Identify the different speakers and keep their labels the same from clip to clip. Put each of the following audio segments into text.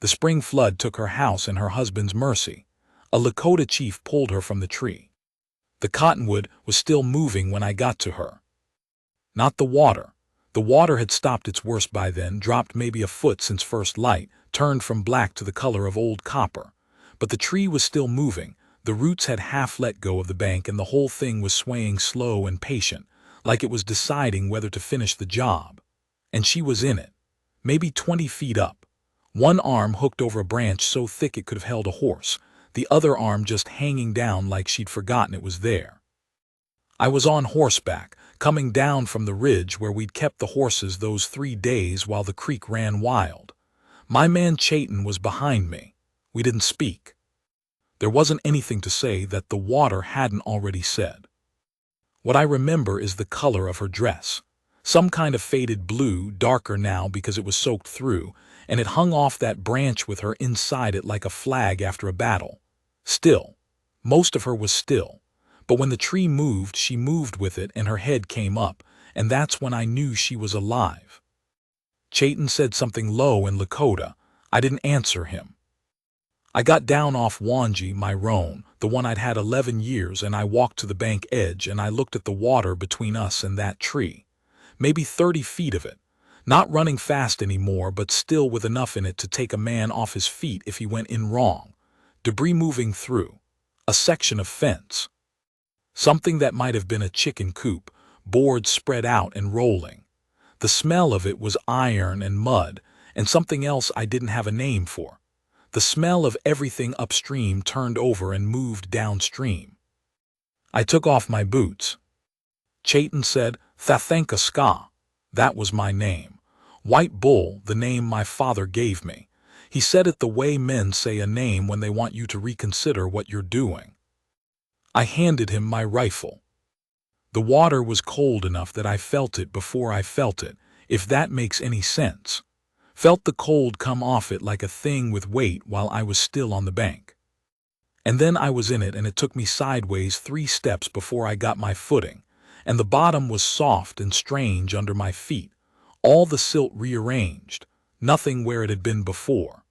Speaker 1: The spring flood took her house and her husband's mercy. A Lakota chief pulled her from the tree. The cottonwood was still moving when I got to her. Not the water. The water had stopped its worst by then, dropped maybe a foot since first light, turned from black to the color of old copper. But the tree was still moving. The roots had half let go of the bank and the whole thing was swaying slow and patient, like it was deciding whether to finish the job. And she was in it, maybe 20 feet up. One arm hooked over a branch so thick it could have held a horse, the other arm just hanging down like she'd forgotten it was there. I was on horseback, coming down from the ridge where we'd kept the horses those 3 days while the creek ran wild. My man Chayton was behind me. We didn't speak. There wasn't anything to say that the water hadn't already said. What I remember is the color of her dress. Some kind of faded blue, darker now because it was soaked through, and it hung off that branch with her inside it like a flag after a battle. Still. Most of her was still. But when the tree moved, she moved with it and her head came up, and that's when I knew she was alive. Chayton said something low in Lakota. I didn't answer him. I got down off Wanji, my roan, the one I'd had 11 years, and I walked to the bank edge and I looked at the water between us and that tree. Maybe 30 feet of it. Not running fast anymore, but still with enough in it to take a man off his feet if he went in wrong. Debris moving through. A section of fence. Something that might have been a chicken coop, boards spread out and rolling. The smell of it was iron and mud, and something else I didn't have a name for. The smell of everything upstream turned over and moved downstream. I took off my boots. Chayton said, "Thathanka Ska." That was my name. White Bull, the name my father gave me. He said it the way men say a name when they want you to reconsider what you're doing. I handed him my rifle. The water was cold enough that I felt it before I felt it, if that makes any sense. Felt the cold come off it like a thing with weight while I was still on the bank. And then I was in it and it took me sideways 3 steps before I got my footing, and the bottom was soft and strange under my feet, all the silt rearranged, nothing where it had been before.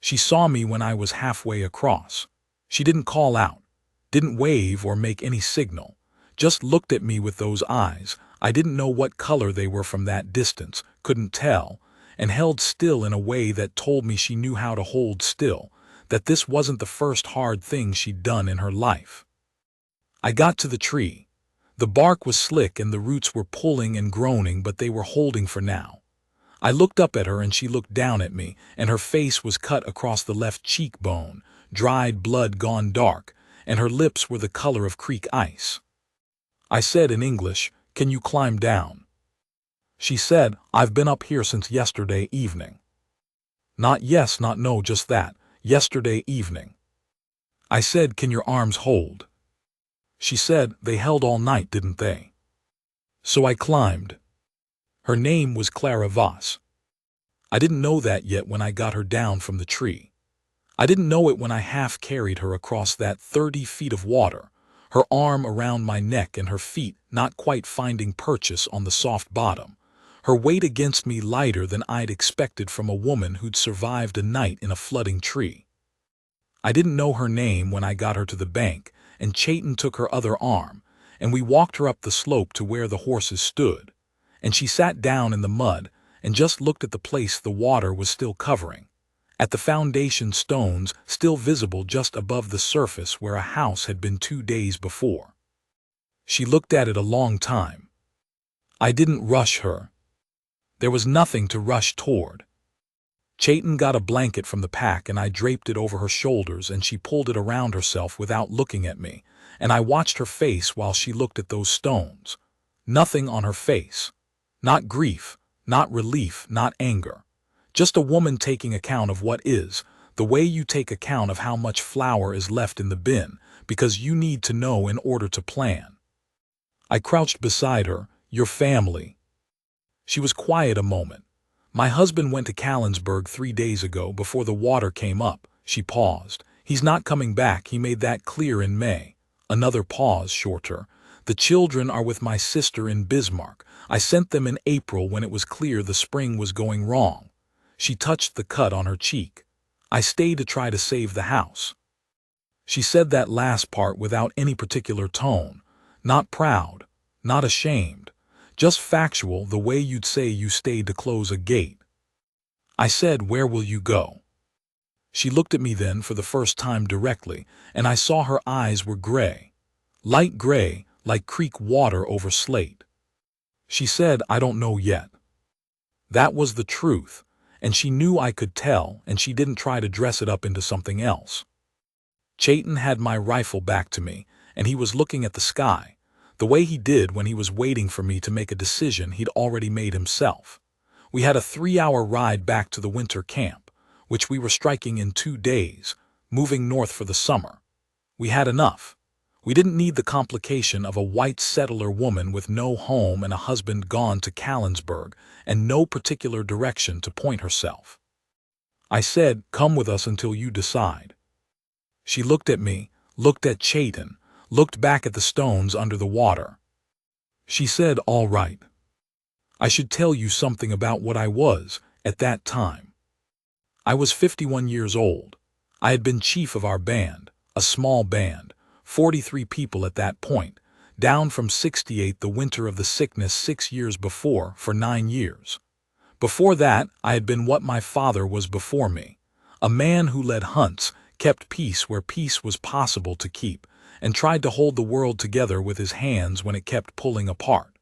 Speaker 1: She saw me when I was halfway across. She didn't call out, didn't wave or make any signal, just looked at me with those eyes. I didn't know what color they were from that distance, couldn't tell, and held still in a way that told me she knew how to hold still, that this wasn't the first hard thing she'd done in her life. I got to the tree. The bark was slick and the roots were pulling and groaning, but they were holding for now. I looked up at her and she looked down at me, and her face was cut across the left cheekbone, dried blood gone dark, and her lips were the color of creek ice. I said in English, "Can you climb down?" She said, "I've been up here since yesterday evening." Not yes, not no, just that, yesterday evening. I said, "Can your arms hold?" She said, "They held all night, didn't they?" So I climbed. Her name was Clara Voss. I didn't know that yet when I got her down from the tree. I didn't know it when I half carried her across that 30 feet of water, her arm around my neck and her feet not quite finding purchase on the soft bottom, her weight against me lighter than I'd expected from a woman who'd survived a night in a flooding tree. I didn't know her name when I got her to the bank, and Chayton took her other arm, and we walked her up the slope to where the horses stood, and she sat down in the mud and just looked at the place the water was still covering, at the foundation stones still visible just above the surface where a house had been 2 days before. She looked at it a long time. I didn't rush her. There was nothing to rush toward. Chayton got a blanket from the pack and I draped it over her shoulders and she pulled it around herself without looking at me, and I watched her face while she looked at those stones. Nothing on her face. Not grief, not relief, not anger. Just a woman taking account of what is, the way you take account of how much flour is left in the bin, because you need to know in order to plan. I crouched beside her. Your family. She was quiet a moment. My husband went to Calensburg 3 days ago before the water came up. She paused. He's not coming back, he made that clear in May. Another pause, shorter. The children are with my sister in Bismarck. I sent them in April when it was clear the spring was going wrong. She touched the cut on her cheek. I stayed to try to save the house. She said that last part without any particular tone, not proud, not ashamed, just factual, the way you'd say you stayed to close a gate. I said, "Where will you go?" She looked at me then for the first time directly, and I saw her eyes were gray. Light gray, like creek water over slate. She said, "I don't know yet." That was the truth, and she knew I could tell, and she didn't try to dress it up into something else. Chayton had my rifle back to me, and he was looking at the sky, the way he did when he was waiting for me to make a decision he'd already made himself. We had a 3-hour ride back to the winter camp, which we were striking in 2 days, moving north for the summer. We had enough. We didn't need the complication of a white settler woman with no home and a husband gone to Calensburg and no particular direction to point herself. I said, "Come with us until you decide." She looked at me, looked at Chayton, looked back at the stones under the water. She said, "All right." I should tell you something about what I was at that time. I was 51 years old. I had been chief of our band, a small band, 43 people at that point, down from 68 the winter of the sickness 6 years before for 9 years. Before that, I had been what my father was before me, a man who led hunts, kept peace where peace was possible to keep, and tried to hold the world together with his hands when it kept pulling apart.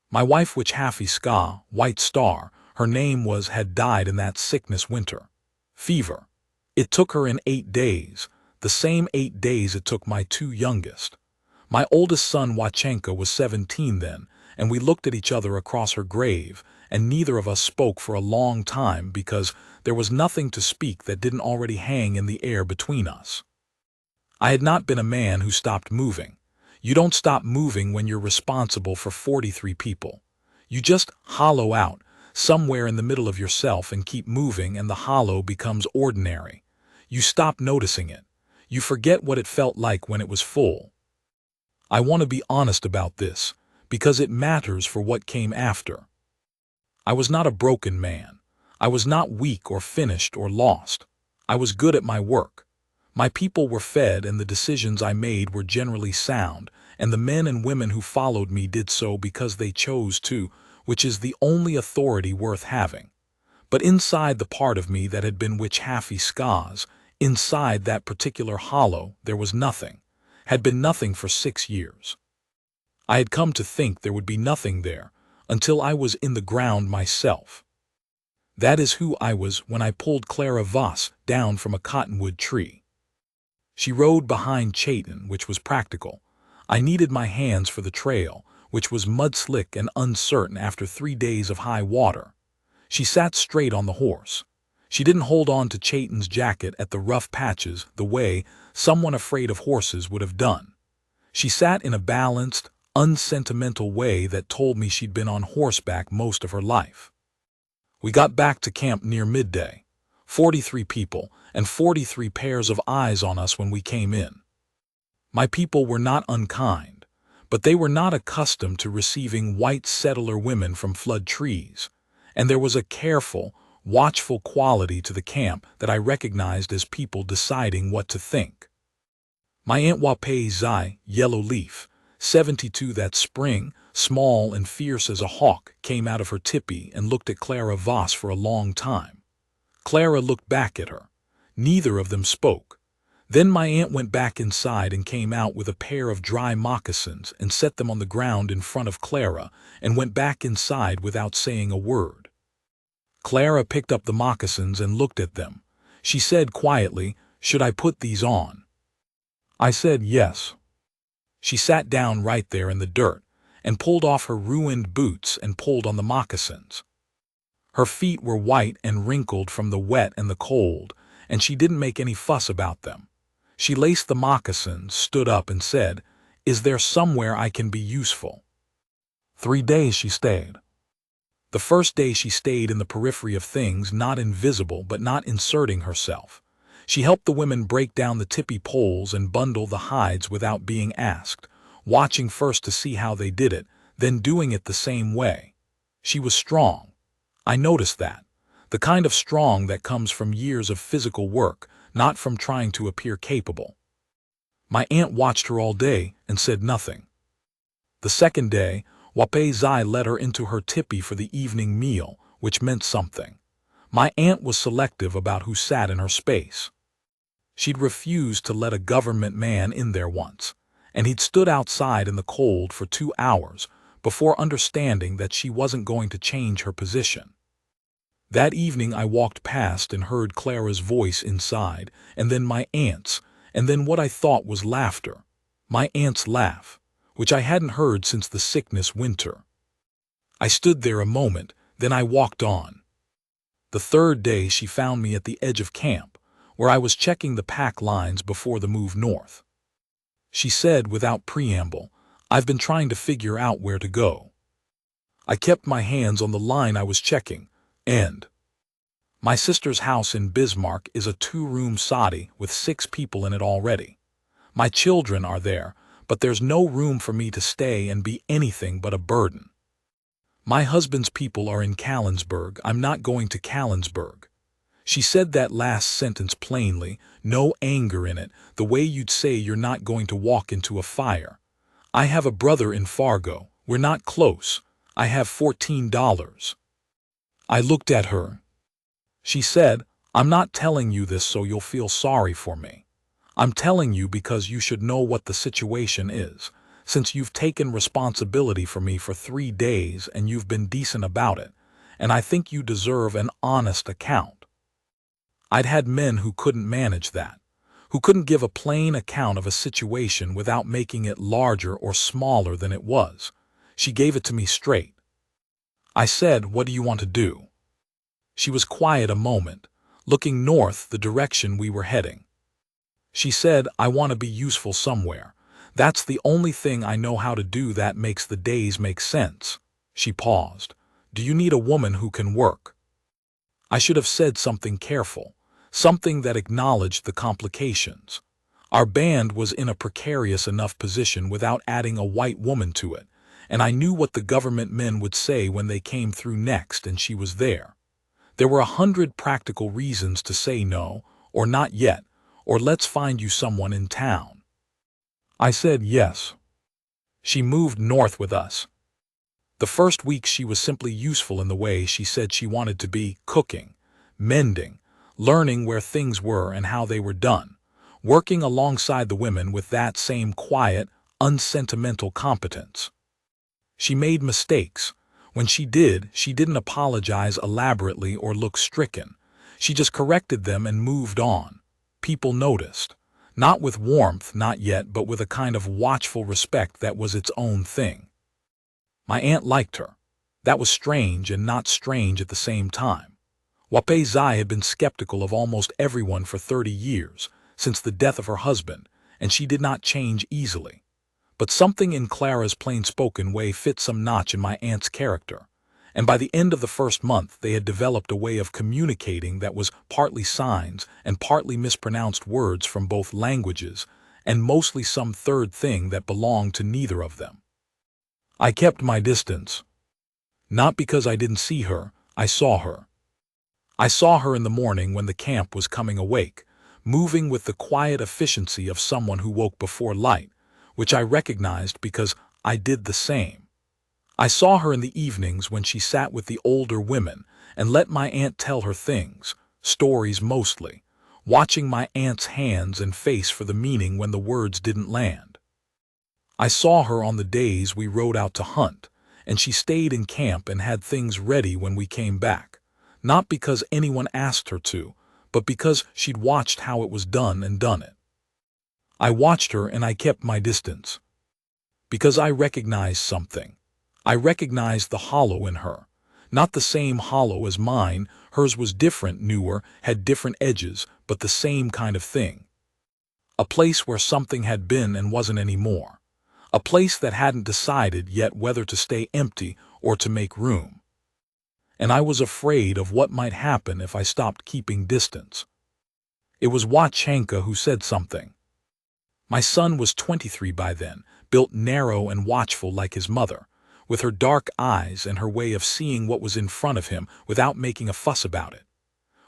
Speaker 1: My wife, which Haffy Ska, White Star, her name was, had died in that sickness winter. Fever. It took her in 8 days, the same 8 days it took my 2 youngest. My oldest son Wachenka was 17 then, and we looked at each other across her grave, and neither of us spoke for a long time because there was nothing to speak that didn't already hang in the air between us. I had not been a man who stopped moving. You don't stop moving when you're responsible for 43 people. You just hollow out somewhere in the middle of yourself and keep moving, and the hollow becomes ordinary. You stop noticing it. You forget what it felt like when it was full. I want to be honest about this, because it matters for what came after. I was not a broken man. I was not weak or finished or lost. I was good at my work. My people were fed, and the decisions I made were generally sound, and the men and women who followed me did so because they chose to, which is the only authority worth having. But inside the part of me that had been which Haffy Ska's, inside that particular hollow, there was nothing, had been nothing for 6 years. I had come to think there would be nothing there until I was in the ground myself. That is who I was when I pulled Clara Voss down from a cottonwood tree. She rode behind Chayton, which was practical. I needed my hands for the trail, which was mud-slick and uncertain after 3 days of high water. She sat straight on the horse. She didn't hold on to Chayton's jacket at the rough patches the way someone afraid of horses would have done. She sat in a balanced, unsentimental way that told me she'd been on horseback most of her life. We got back to camp near midday. 43 people and 43 pairs of eyes on us when we came in. My people were not unkind, but they were not accustomed to receiving white settler women from flood trees, and there was a careful, watchful quality to the camp that I recognized as people deciding what to think. My Aunt Wapei Zai, Yellow Leaf, 72 that spring, small and fierce as a hawk, came out of her tipi and looked at Clara Voss for a long time. Clara looked back at her. Neither of them spoke. Then my aunt went back inside and came out with a pair of dry moccasins and set them on the ground in front of Clara and went back inside without saying a word. Clara picked up the moccasins and looked at them. She said quietly, "Should I put these on?" I said yes. She sat down right there in the dirt and pulled off her ruined boots and pulled on the moccasins. Her feet were white and wrinkled from the wet and the cold, and she didn't make any fuss about them. She laced the moccasins, stood up and said, "Is there somewhere I can be useful?" 3 days she stayed. The first day she stayed in the periphery of things, not invisible but not inserting herself. She helped the women break down the tipi poles and bundle the hides without being asked, watching first to see how they did it, then doing it the same way. She was strong. I noticed that. The kind of strong that comes from years of physical work, not from trying to appear capable. My aunt watched her all day and said nothing. The second day, Wape Zai led her into her tipi for the evening meal, which meant something. My aunt was selective about who sat in her space. She'd refused to let a government man in there once, and he'd stood outside in the cold for 2 hours before understanding that she wasn't going to change her position. That evening I walked past and heard Clara's voice inside, and then my aunt's, and then what I thought was laughter. My aunt's laugh, which I hadn't heard since the sickness winter. I stood there a moment, then I walked on. The third day she found me at the edge of camp, where I was checking the pack lines before the move north. She said without preamble, "I've been trying to figure out where to go." I kept my hands on the line I was checking, and my sister's house in Bismarck is a 2-room soddy with 6 people in it already. My children are there, but there's no room for me to stay and be anything but a burden. My husband's people are in Callensburg. I'm not going to Callensburg. She said that last sentence plainly, no anger in it, the way you'd say you're not going to walk into a fire. I have a brother in Fargo. We're not close. I have $14. I looked at her. She said, "I'm not telling you this so you'll feel sorry for me. I'm telling you because you should know what the situation is, since you've taken responsibility for me for 3 days and you've been decent about it, and I think you deserve an honest account." I'd had men who couldn't manage that, who couldn't give a plain account of a situation without making it larger or smaller than it was. She gave it to me straight. I said, "What do you want to do?" She was quiet a moment, looking north the direction we were heading. She said, "I want to be useful somewhere. That's the only thing I know how to do that makes the days make sense." She paused. "Do you need a woman who can work?" I should have said something careful, something that acknowledged the complications. Our band was in a precarious enough position without adding a white woman to it, and I knew what the government men would say when they came through next and she was there. There were 100 practical reasons to say no, or not yet, or let's find you someone in town. I said yes. She moved north with us. The first week she was simply useful in the way she said she wanted to be, cooking, mending, learning where things were and how they were done, working alongside the women with that same quiet, unsentimental competence. She made mistakes. When she did, she didn't apologize elaborately or look stricken. She just corrected them and moved on. People noticed. Not with warmth, not yet, but with a kind of watchful respect that was its own thing. My aunt liked her. That was strange and not strange at the same time. Wape Zai had been skeptical of almost everyone for 30 years, since the death of her husband, and she did not change easily. But something in Clara's plain-spoken way fit some notch in my aunt's character, and by the end of the first month they had developed a way of communicating that was partly signs and partly mispronounced words from both languages, and mostly some third thing that belonged to neither of them. I kept my distance. Not because I didn't see her, I saw her. I saw her in the morning when the camp was coming awake, moving with the quiet efficiency of someone who woke before light, which I recognized because I did the same. I saw her in the evenings when she sat with the older women and let my aunt tell her things, stories mostly, watching my aunt's hands and face for the meaning when the words didn't land. I saw her on the days we rode out to hunt, and she stayed in camp and had things ready when we came back, not because anyone asked her to, but because she'd watched how it was done and done it. I watched her and I kept my distance. Because I recognized something. I recognized the hollow in her. Not the same hollow as mine, hers was different, newer, had different edges, but the same kind of thing. A place where something had been and wasn't anymore. A place that hadn't decided yet whether to stay empty or to make room. And I was afraid of what might happen if I stopped keeping distance. It was Wachenka who said something. My son was 23 by then, built narrow and watchful like his mother, with her dark eyes and her way of seeing what was in front of him without making a fuss about it.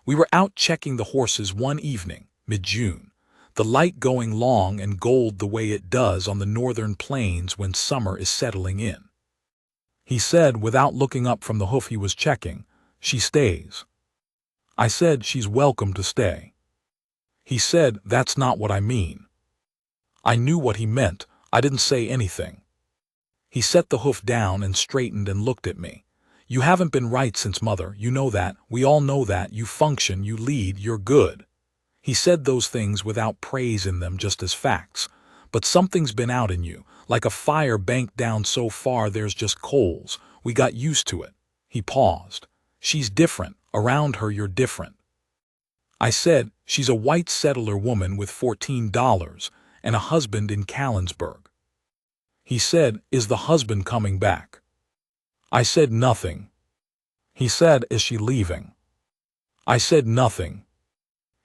Speaker 1: We were out checking the horses one evening, mid-June, the light going long and gold the way it does on the northern plains when summer is settling in. He said, without looking up from the hoof he was checking, "She stays." I said, "She's welcome to stay." He said, "That's not what I mean." I knew what he meant. I didn't say anything. He set the hoof down and straightened and looked at me. "You haven't been right since Mother, you know that, we all know that, you function, you lead, you're good." He said those things without praise in them, just as facts. "But something's been out in you, like a fire banked down so far there's just coals. We got used to it." He paused. "She's different. Around her you're different." I said, "She's a white settler woman with $14 and a husband in Calensburg." He said, "Is the husband coming back?" I said, "Nothing." He said, "Is she leaving?" I said, "Nothing."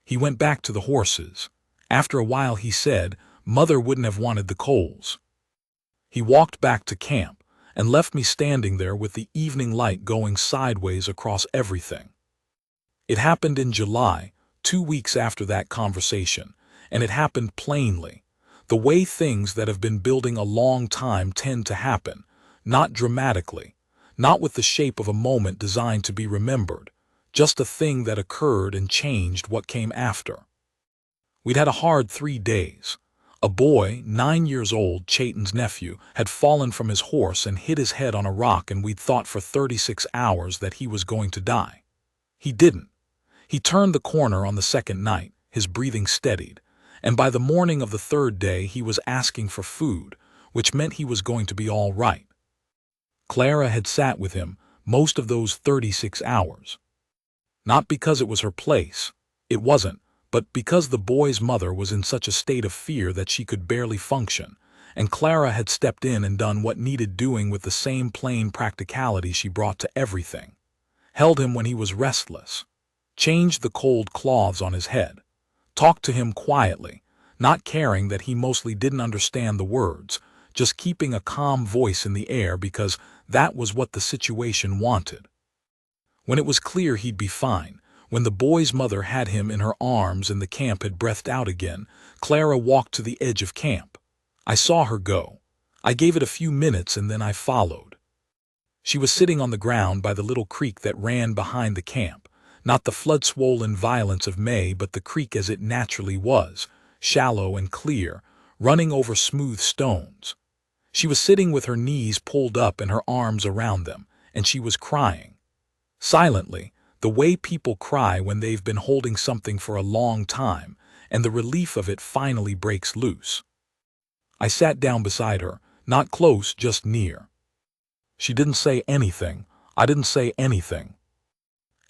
Speaker 1: He went back to the horses. After a while he said, "Mother wouldn't have wanted the coals." He walked back to camp and left me standing there with the evening light going sideways across everything. It happened in July, 2 weeks after that conversation, and it happened plainly, the way things that have been building a long time tend to happen, not dramatically, not with the shape of a moment designed to be remembered, just a thing that occurred and changed what came after. We'd had a hard 3 days. A boy, 9 years old, Chayton's nephew, had fallen from his horse and hit his head on a rock, and we'd thought for 36 hours that he was going to die. He didn't. He turned the corner on the second night, his breathing steadied, and by the morning of the third day he was asking for food, which meant he was going to be all right. Clara had sat with him most of those 36 hours. Not because it was her place, it wasn't, but because the boy's mother was in such a state of fear that she could barely function, and Clara had stepped in and done what needed doing with the same plain practicality she brought to everything. Held him when he was restless, changed the cold cloths on his head, talked to him quietly, not caring that he mostly didn't understand the words, just keeping a calm voice in the air because that was what the situation wanted. When it was clear he'd be fine, when the boy's mother had him in her arms and the camp had breathed out again, Clara walked to the edge of camp. I saw her go. I gave it a few minutes and then I followed. She was sitting on the ground by the little creek that ran behind the camp, not the flood-swollen violence of May, but the creek as it naturally was, shallow and clear, running over smooth stones. She was sitting with her knees pulled up and her arms around them, and she was crying. Silently, the way people cry when they've been holding something for a long time, and the relief of it finally breaks loose. I sat down beside her, not close, just near. She didn't say anything. I didn't say anything.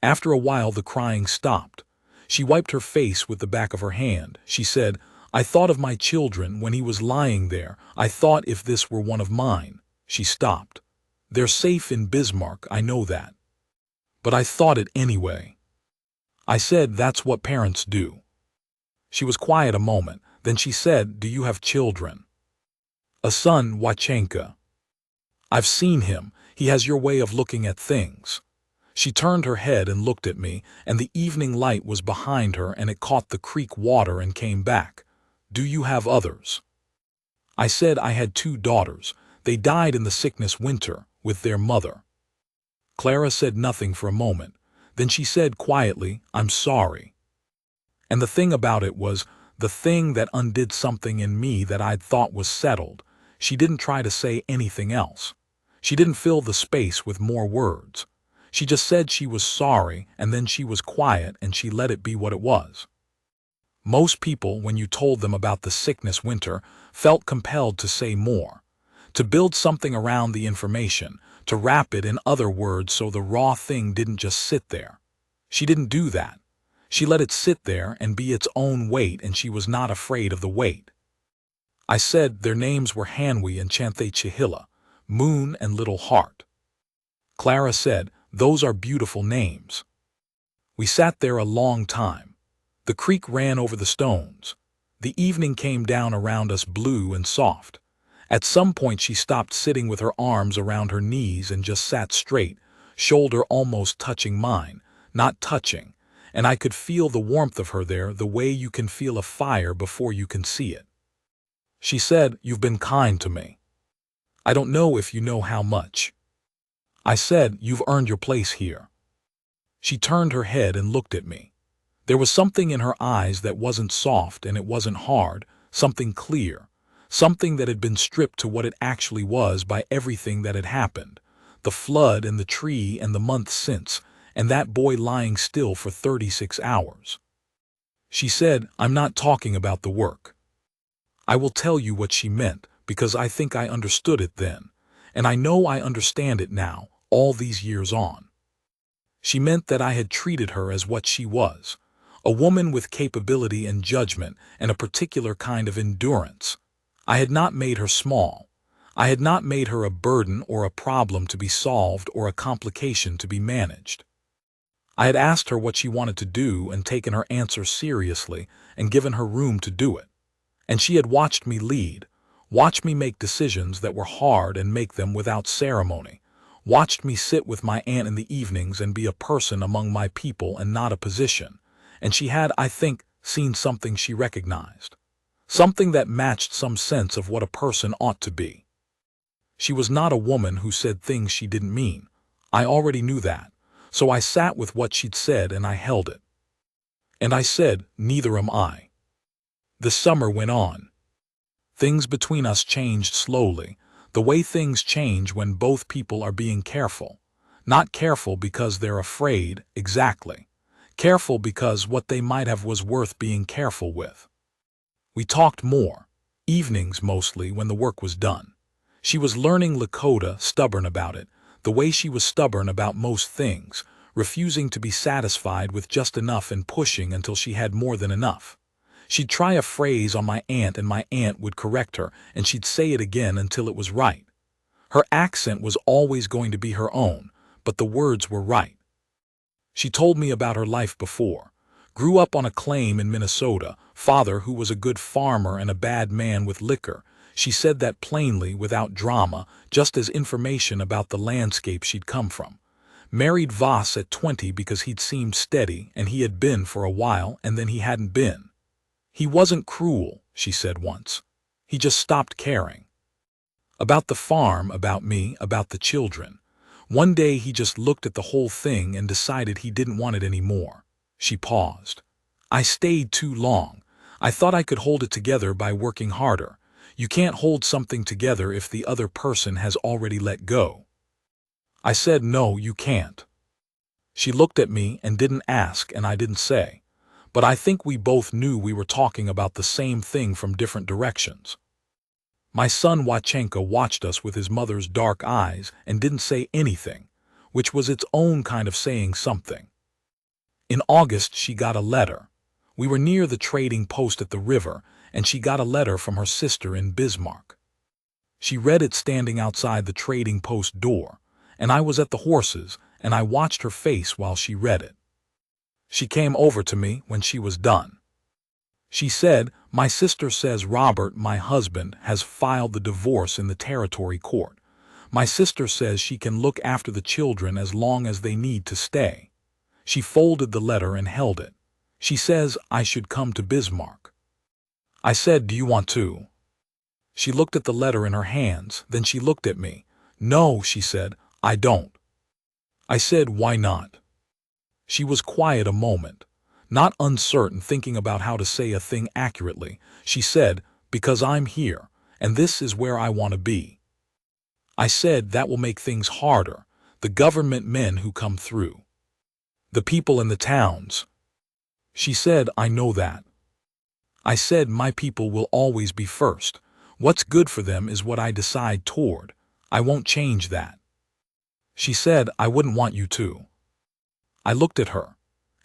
Speaker 1: After a while the crying stopped. She wiped her face with the back of her hand. She said, "I thought of my children when he was lying there. I thought if this were one of mine." She stopped. "They're safe in Bismarck, I know that. But I thought it anyway." I said, "That's what parents do." She was quiet a moment, then she said, "Do you have children?" "A son, Wachenka." "I've seen him. He has your way of looking at things." She turned her head and looked at me, and the evening light was behind her and it caught the creek water and came back. "Do you have others?" I said I had 2 daughters. They died in the sickness winter, with their mother. Clara said nothing for a moment. Then she said quietly, "I'm sorry." And the thing about it was, the thing that undid something in me that I'd thought was settled. She didn't try to say anything else. She didn't fill the space with more words. She just said she was sorry, and then she was quiet and she let it be what it was. Most people, when you told them about the sickness winter, felt compelled to say more, to build something around the information, to wrap it in other words so the raw thing didn't just sit there. She didn't do that. She let it sit there and be its own weight, and she was not afraid of the weight. I said their names were Hanwi and Chanthe Chihila, Moon and Little Heart. Clara said, "Those are beautiful names." We sat there a long time. The creek ran over the stones. The evening came down around us blue and soft. At some point she stopped sitting with her arms around her knees and just sat straight, shoulder almost touching mine, not touching, and I could feel the warmth of her there the way you can feel a fire before you can see it. She said, "You've been kind to me. I don't know if you know how much." I said, "You've earned your place here." She turned her head and looked at me. There was something in her eyes that wasn't soft and it wasn't hard, something clear, something that had been stripped to what it actually was by everything that had happened, the flood and the tree and the months since, and that boy lying still for 36 hours. She said, "I'm not talking about the work." I will tell you what she meant, because I think I understood it then, and I know I understand it now, all these years on. She meant that I had treated her as what she was, a woman with capability and judgment and a particular kind of endurance. I had not made her small. I had not made her a burden or a problem to be solved or a complication to be managed. I had asked her what she wanted to do and taken her answer seriously and given her room to do it. And she had watched me lead, watched me make decisions that were hard and make them without ceremony, watched me sit with my aunt in the evenings and be a person among my people and not a position. And she had, I think, seen something she recognized, something that matched some sense of what a person ought to be. She was not a woman who said things she didn't mean. I already knew that, so I sat with what she'd said and I held it. And I said, "Neither am I." The summer went on. Things between us changed slowly, the way things change when both people are being careful. Not careful because they're afraid, exactly. Careful because what they might have was worth being careful with. We talked more, evenings mostly when the work was done. She was learning Lakota, stubborn about it, the way she was stubborn about most things, refusing to be satisfied with just enough and pushing until she had more than enough. She'd try a phrase on my aunt and my aunt would correct her and she'd say it again until it was right. Her accent was always going to be her own, but the words were right. She told me about her life before. Grew up on a claim in Minnesota, father who was a good farmer and a bad man with liquor. She said that plainly, without drama, just as information about the landscape she'd come from. Married Voss at 20 because he'd seemed steady and he had been for a while and then he hadn't been. He wasn't cruel, she said once. He just stopped caring. About the farm, about me, about the children. One day he just looked at the whole thing and decided he didn't want it anymore. She paused. I stayed too long. I thought I could hold it together by working harder. You can't hold something together if the other person has already let go. I said, "No, you can't." She looked at me and didn't ask and I didn't say. But I think we both knew we were talking about the same thing from different directions. My son Wachenka watched us with his mother's dark eyes and didn't say anything, which was its own kind of saying something. In August she got a letter. We were near the trading post at the river, and she got a letter from her sister in Bismarck. She read it standing outside the trading post door, and I was at the horses, and I watched her face while she read it. She came over to me when she was done. She said, "My sister says Robert, my husband, has filed the divorce in the territory court. My sister says she can look after the children as long as they need to stay." She folded the letter and held it. She says I should come to Bismarck. I said, "Do you want to?" She looked at the letter in her hands, then she looked at me. "No," she said, "I don't." I said, "Why not?" She was quiet a moment, not uncertain, thinking about how to say a thing accurately. She said, "Because I'm here, and this is where I want to be." I said, "That will make things harder. The government men who come through. The people in the towns." She said, "I know that." I said, "My people will always be first. What's good for them is what I decide toward. I won't change that." She said, "I wouldn't want you to." I looked at her,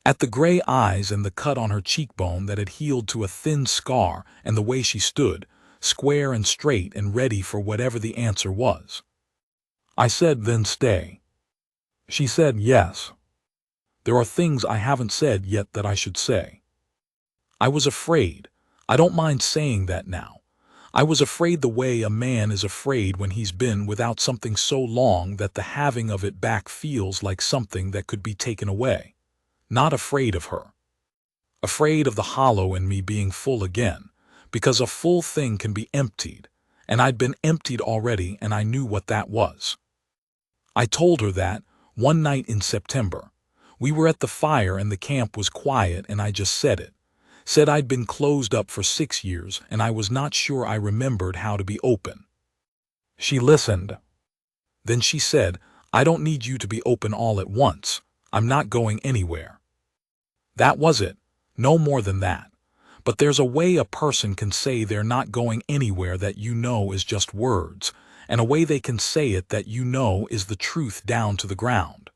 Speaker 1: at the gray eyes and the cut on her cheekbone that had healed to a thin scar and the way she stood, square and straight and ready for whatever the answer was. I said, "Then stay." She said, "Yes. There are things I haven't said yet that I should say." I was afraid. I don't mind saying that now. I was afraid the way a man is afraid when he's been without something so long that the having of it back feels like something that could be taken away. Not afraid of her. Afraid of the hollow in me being full again, because a full thing can be emptied, and I'd been emptied already and I knew what that was. I told her that, one night in September. We were at the fire and the camp was quiet and I just said it. Said I'd been closed up for 6 years and I was not sure I remembered how to be open. She listened. Then she said, I don't need you to be open all at once. I'm not going anywhere. That was it. No more than that. But there's a way a person can say they're not going anywhere that you know is just words, and a way they can say it that you know is the truth down to the ground.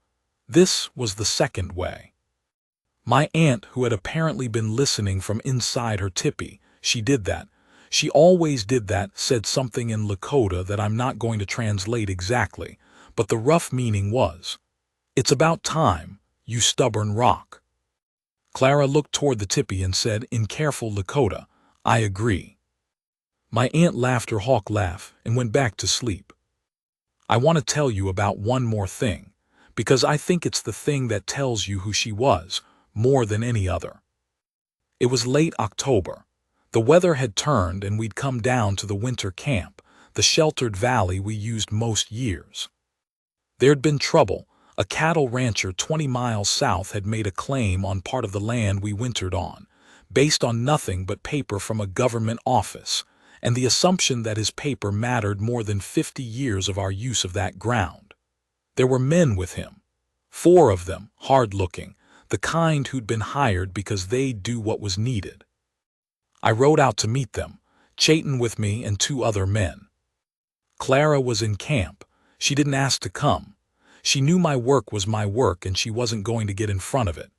Speaker 1: This was the second way. My aunt, who had apparently been listening from inside her tipi, she did that. She always did that, said something in Lakota that I'm not going to translate exactly, but the rough meaning was, "It's about time, you stubborn rock." Clara looked toward the tipi and said, in careful Lakota, I agree. My aunt laughed her hawk laugh and went back to sleep. I want to tell you about one more thing, because I think it's the thing that tells you who she was, more than any other. It was late October. The weather had turned and we'd come down to the winter camp, the sheltered valley we used most years. There'd been trouble. A cattle rancher 20 miles south had made a claim on part of the land we wintered on, based on nothing but paper from a government office, and the assumption that his paper mattered more than 50 years of our use of that ground. There were men with him. 4 of them, hard-looking, the kind who'd been hired because they'd do what was needed. I rode out to meet them, Chayton with me and 2 other men. Clara was in camp. She didn't ask to come. She knew my work was my work and she wasn't going to get in front of it.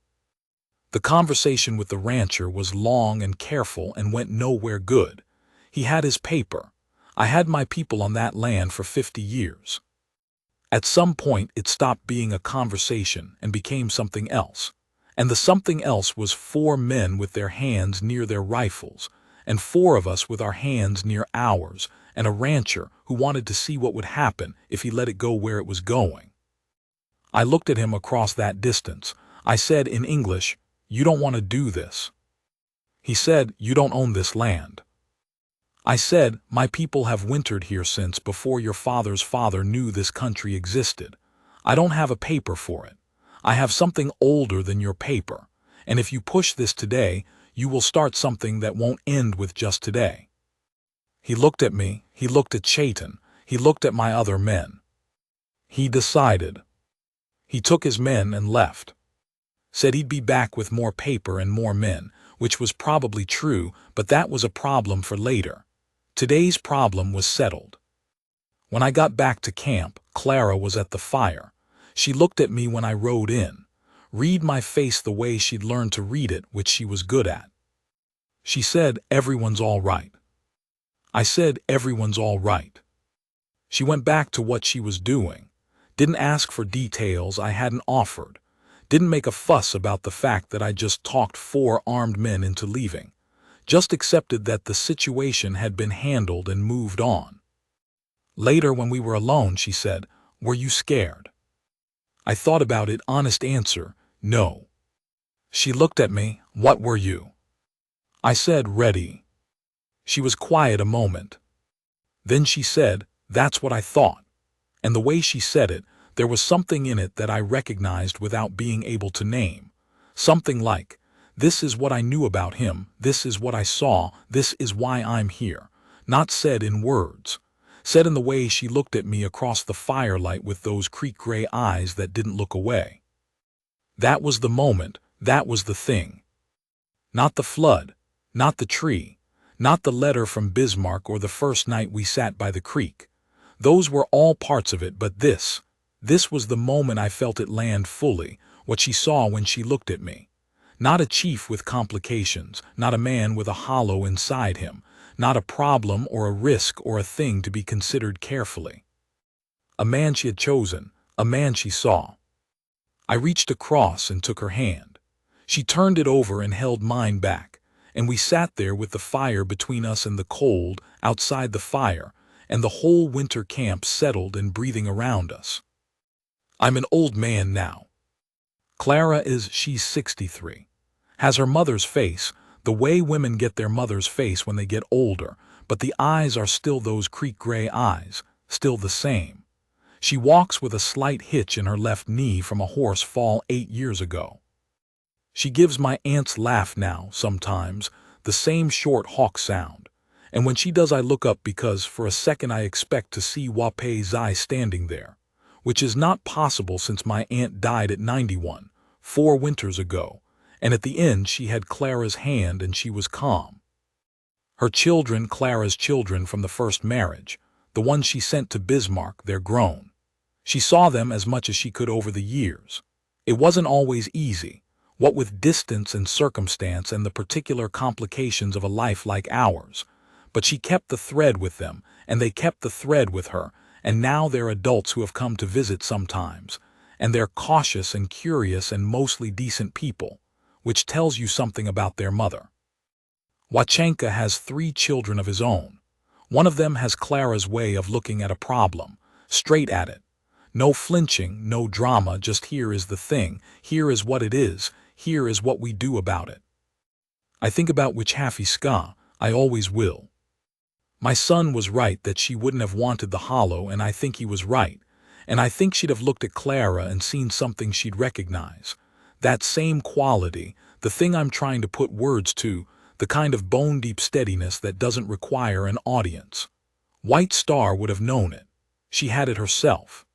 Speaker 1: The conversation with the rancher was long and careful and went nowhere good. He had his paper. I had my people on that land for 50 years. At some point it stopped being a conversation and became something else. And the something else was 4 men with their hands near their rifles, and 4 of us with our hands near ours, and a rancher who wanted to see what would happen if he let it go where it was going. I looked at him across that distance. I said in English, "You don't want to do this." He said, "You don't own this land." I said, "My people have wintered here since before your father's father knew this country existed. I don't have a paper for it. I have something older than your paper, and if you push this today, you will start something that won't end with just today." He looked at me, he looked at Chayton, he looked at my other men. He decided. He took his men and left. Said he'd be back with more paper and more men, which was probably true, but that was a problem for later. Today's problem was settled. When I got back to camp, Clara was at the fire. She looked at me when I rode in, read my face the way she'd learned to read it, which she was good at. She said, "Everyone's all right." I said, "Everyone's all right." She went back to what she was doing. Didn't ask for details I hadn't offered. Didn't make a fuss about the fact that I just talked 4 armed men into leaving. Just accepted that the situation had been handled and moved on. Later, when we were alone, she said, "Were you scared?" I thought about it. Honest answer, no. She looked at me. "What were you?" I said, "Ready." She was quiet a moment. Then she said, "That's what I thought." And the way she said it, there was something in it that I recognized without being able to name. Something like, "This is what I knew about him, this is what I saw, this is why I'm here." Not said in words. Said in the way she looked at me across the firelight with those creek gray eyes that didn't look away. That was the moment, that was the thing. Not the flood, not the tree, not the letter from Bismarck or the first night we sat by the creek. Those were all parts of it, but this was the moment I felt it land fully, what she saw when she looked at me. Not a chief with complications, not a man with a hollow inside him, not a problem or a risk or a thing to be considered carefully. A man she had chosen, a man she saw. I reached across and took her hand. She turned it over and held mine back, and we sat there with the fire between us and the cold outside the fire, and the whole winter camp settled and breathing around us. I'm an old man now. She's 63. Has her mother's face, the way women get their mother's face when they get older, but the eyes are still those creek gray eyes, still the same. She walks with a slight hitch in her left knee from a horse fall 8 years ago. She gives my aunt's laugh now, sometimes, the same short hawk sound. And when she does I look up because for a second I expect to see Wapei Zai standing there, which is not possible since my aunt died at 91, 4 winters ago, and at the end she had Clara's hand and she was calm. Her children, Clara's children from the first marriage, the ones she sent to Bismarck, they're grown. She saw them as much as she could over the years. It wasn't always easy, what with distance and circumstance and the particular complications of a life like ours, but she kept the thread with them, and they kept the thread with her, and now they're adults who have come to visit sometimes, and they're cautious and curious and mostly decent people, which tells you something about their mother. Wachenka has 3 children of his own. One of them has Clara's way of looking at a problem, straight at it. No flinching, no drama, just here is the thing, here is what it is, here is what we do about it. I think about which half he ska, I always will. My son was right that she wouldn't have wanted the hollow, and I think he was right, and I think she'd have looked at Clara and seen something she'd recognize. That same quality, the thing I'm trying to put words to, the kind of bone-deep steadiness that doesn't require an audience. White Star would have known it. She had it herself.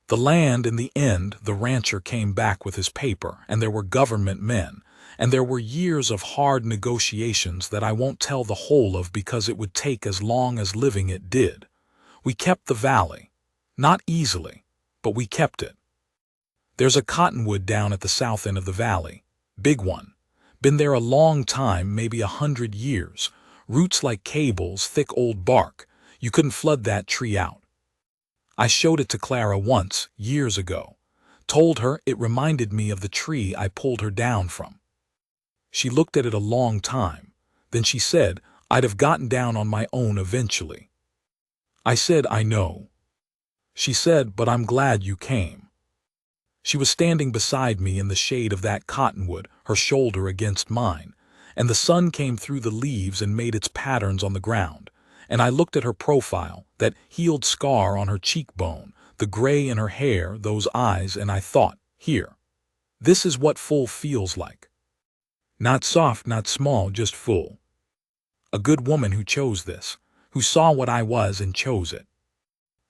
Speaker 1: The land, in the end, the rancher came back with his paper, and there were government men, and there were years of hard negotiations that I won't tell the whole of because it would take as long as living it did. We kept the valley. Not easily, but we kept it. There's a cottonwood down at the south end of the valley. Big one. Been there a long time, maybe 100 years. Roots like cables, thick old bark. You couldn't flood that tree out. I showed it to Clara once, years ago. Told her it reminded me of the tree I pulled her down from. She looked at it a long time. Then she said, I'd have gotten down on my own eventually. I said, I know. She said, but I'm glad you came. She was standing beside me in the shade of that cottonwood, her shoulder against mine, and the sun came through the leaves and made its patterns on the ground. And I looked at her profile, that healed scar on her cheekbone, the gray in her hair, those eyes, and I thought, here. This is what full feels like. Not soft, not small, just full. A good woman who chose this, who saw what I was and chose it.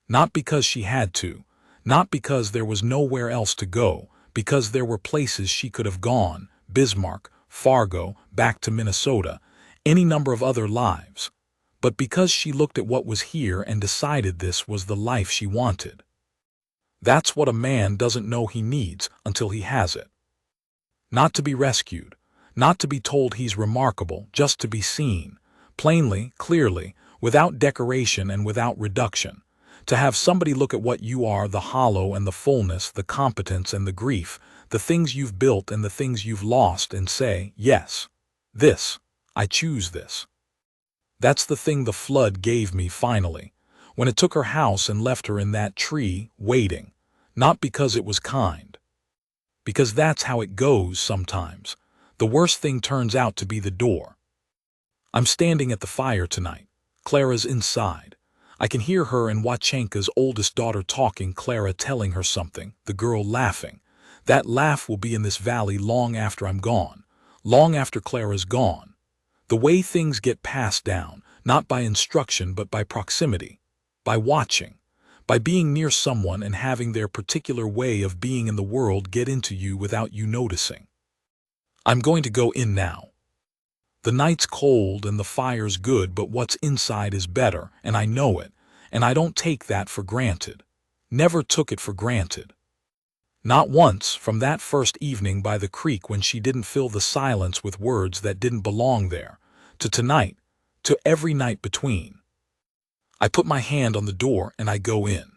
Speaker 1: Not because she had to, not because there was nowhere else to go, because there were places she could have gone, Bismarck, Fargo, back to Minnesota, any number of other lives. But because she looked at what was here and decided this was the life she wanted. That's what a man doesn't know he needs until he has it. Not to be rescued, not to be told he's remarkable, just to be seen, plainly, clearly, without decoration and without reduction. To have somebody look at what you are, the hollow and the fullness, the competence and the grief, the things you've built and the things you've lost, and say, yes, this, I choose this. That's the thing the flood gave me finally, when it took her house and left her in that tree, waiting, not because it was kind. Because that's how it goes sometimes. The worst thing turns out to be the door. I'm standing at the fire tonight. Clara's inside. I can hear her and Wachenka's oldest daughter talking, Clara telling her something, the girl laughing. That laugh will be in this valley long after I'm gone, long after Clara's gone. The way things get passed down, not by instruction but by proximity, by watching, by being near someone and having their particular way of being in the world get into you without you noticing. I'm going to go in now. The night's cold and the fire's good, but what's inside is better, and I know it, and I don't take that for granted. Never took it for granted. Not once, from that first evening by the creek when she didn't fill the silence with words that didn't belong there, to tonight, to every night between. I put my hand on the door and I go in.